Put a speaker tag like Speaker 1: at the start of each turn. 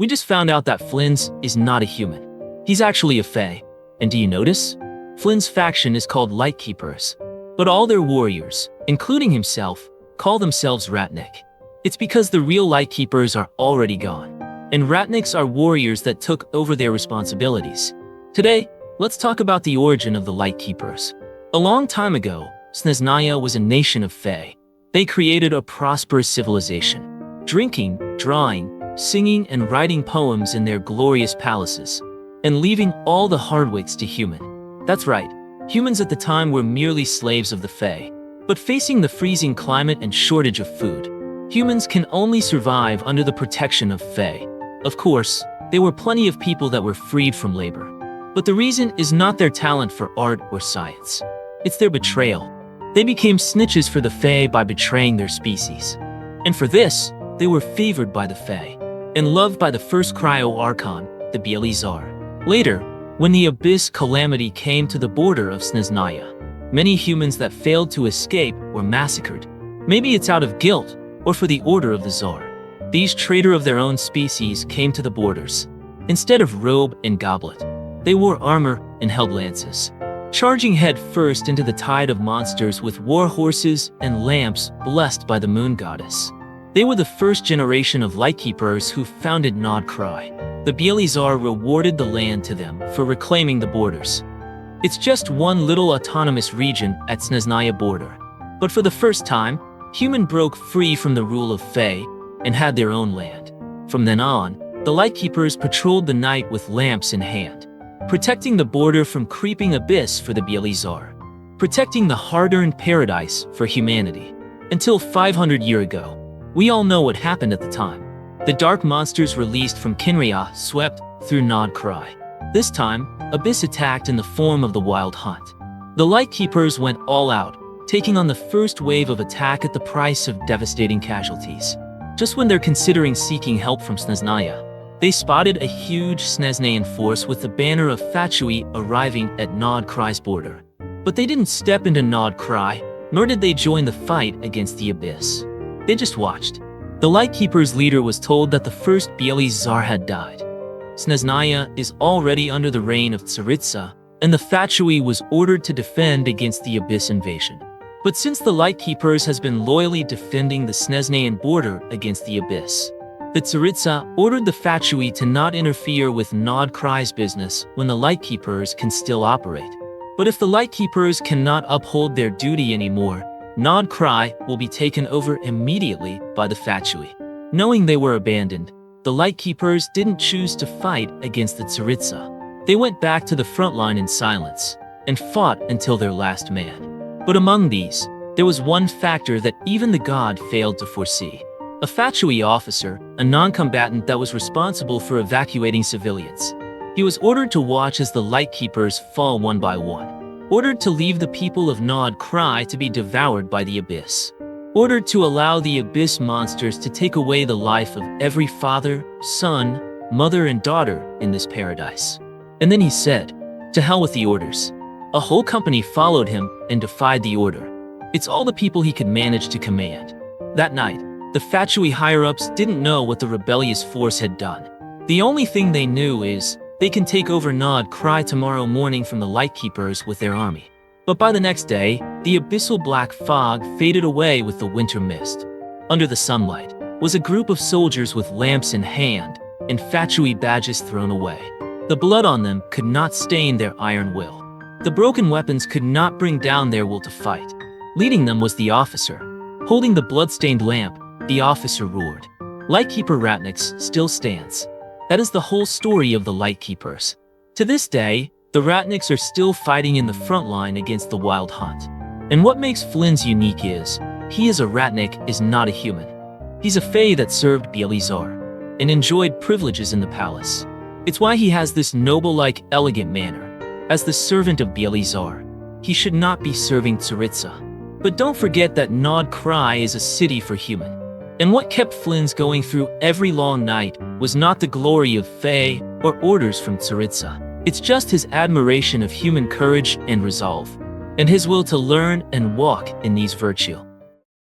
Speaker 1: We just found out that Flynn's is not a human. He's actually a fae. And do you notice? Flynn's faction is called Lightkeepers, but all their warriors, including himself, call themselves Ratnik. It's because the real Lightkeepers are already gone, and Ratniks are warriors that took over their responsibilities. Today, let's talk about the origin of the Lightkeepers. A long time ago, Snezhnaya was a nation of fae. They created a prosperous civilization, drinking, drawing, singing, and writing poems in their glorious palaces, and leaving all the Hardwicks to human. That's right, humans at the time were merely slaves of the fae. But facing the freezing climate and shortage of food, humans can only survive under the protection of fae. Of course, there were plenty of people that were freed from labor. But the reason is not their talent for art or science. It's their betrayal. They became snitches for the fae by betraying their species. And for this, they were favored by the fae, and loved by the first cryo-archon, the Bielizar. Later, when the Abyss calamity came to the border of Snezhnaya, many humans that failed to escape were massacred. Maybe it's out of guilt, or for the order of the Tsar. These traitor of their own species came to the borders. Instead of robe and goblet, they wore armor and held lances, charging head first into the tide of monsters with war horses and lamps blessed by the moon goddess. They were the first generation of Lightkeepers who founded Nod Cry. The Bielizar rewarded the land to them for reclaiming the borders. It's just one little autonomous region at Snezhnaya border. But for the first time, human broke free from the rule of fae and had their own land. From then on, the Lightkeepers patrolled the night with lamps in hand, protecting the border from creeping abyss for the Bielizar, protecting the hard-earned paradise for humanity. Until 500 years ago, we all know what happened at the time. The dark monsters released from Kinria swept through Nod Cry. This time, Abyss attacked in the form of the Wild Hunt. The Lightkeepers went all out, taking on the first wave of attack at the price of devastating casualties. Just when they're considering seeking help from Snezhnaya, they spotted a huge Snezhnayan force with the banner of Fatui arriving at Nod Cry's border. But they didn't step into Nod Cry, nor did they join the fight against the Abyss. They just watched. The Lightkeepers' leader was told that the first Bielizar had died. Snezhnaya is already under the reign of Tsaritsa, and the Fatui was ordered to defend against the Abyss invasion. But since the Lightkeepers has been loyally defending the Snezhnayan border against the Abyss, the Tsaritsa ordered the Fatui to not interfere with Nod Cry's business when the Lightkeepers can still operate. But if the Lightkeepers cannot uphold their duty anymore, Nod Cry will be taken over immediately by the Fatui. Knowing they were abandoned, the Lightkeepers didn't choose to fight against the Tsaritsa. They went back to the front line in silence and fought until their last man. But among these, there was one factor that even the god failed to foresee. A Fatui officer, a non-combatant that was responsible for evacuating civilians. He was ordered to watch as the Lightkeepers fall one by one. Ordered to leave the people of Nod Cry to be devoured by the Abyss. Ordered to allow the Abyss monsters to take away the life of every father, son, mother, and daughter in this paradise. And then he said, "To hell with the orders." A whole company followed him and defied the order. It's all the people he could manage to command. That night, the Fatui higher-ups didn't know what the rebellious force had done. The only thing they knew is they can take over Nod Cry tomorrow morning from the Lightkeepers with their army. But by the next day, the abyssal black fog faded away with the winter mist. Under the sunlight was a group of soldiers with lamps in hand and Fatui badges thrown away. The blood on them could not stain their iron will. The broken weapons could not bring down their will to fight. Leading them was the officer. Holding the blood-stained lamp, the officer roared. Lightkeeper Ratniks still stands. That is the whole story of the Lightkeepers. To this day, the Ratniks are still fighting in the front line against the Wild Hunt. And what makes Flynn's unique is, he as a Ratnik is not a human. He's a fae that served Bielizar and enjoyed privileges in the palace. It's why he has this noble-like, elegant manner. As the servant of Bielizar, he should not be serving Tsaritsa. But don't forget that Nod Cry is a city for human. And what kept Flynn's going through every long night was not the glory of fae or orders from Tsaritsa. It's just his admiration of human courage and resolve, and his will to learn and walk in these virtues.